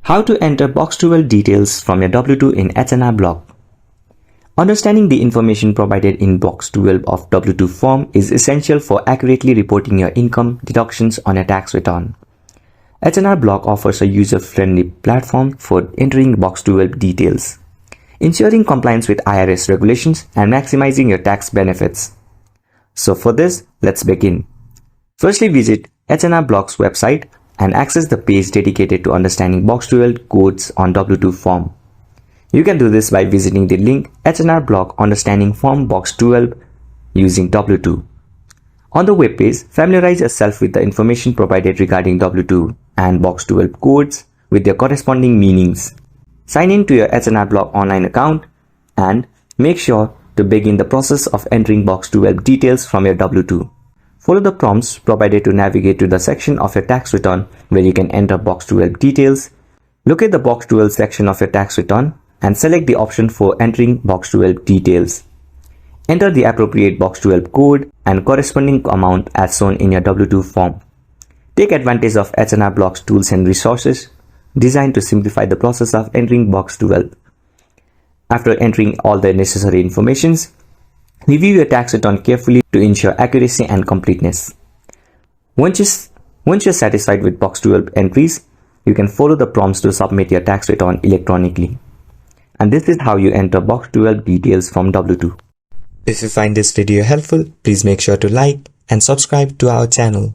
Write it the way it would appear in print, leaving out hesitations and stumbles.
How to enter box 12 details from your W-2 in H&R block. Understanding the information provided in box 12 of W-2 form is essential for accurately reporting your income deductions on a tax return. H&R block offers a user-friendly platform for entering box 12 details, ensuring compliance with IRS regulations and maximizing your tax benefits. So for this, let's begin. Firstly, visit H&R block's website and access the page dedicated to understanding box 12 codes on W-2 form. You can do this by visiting the link H&R block understanding form box 12 using W-2. On the web page, familiarize yourself with the information provided regarding W-2 and box 12 codes with their corresponding meanings. Sign in to your H&R block online account and make sure to begin the process of entering box 12 details from your W-2. Follow the prompts provided to navigate to the section of your tax return where you can enter box 12 details. Locate the box 12 section of your tax return and select the option for entering box 12 details. Enter the appropriate box 12 code and corresponding amount as shown in your W-2 form. Take advantage of H&R block's tools and resources designed to simplify the process of entering box 12. After entering all the necessary informations, review your tax return carefully to ensure accuracy and completeness. Once you're satisfied with box 12 entries, you can follow the prompts to submit your tax return electronically. And this is how you enter box 12 details from W-2. If you find this video helpful, please make sure to like and subscribe to our channel.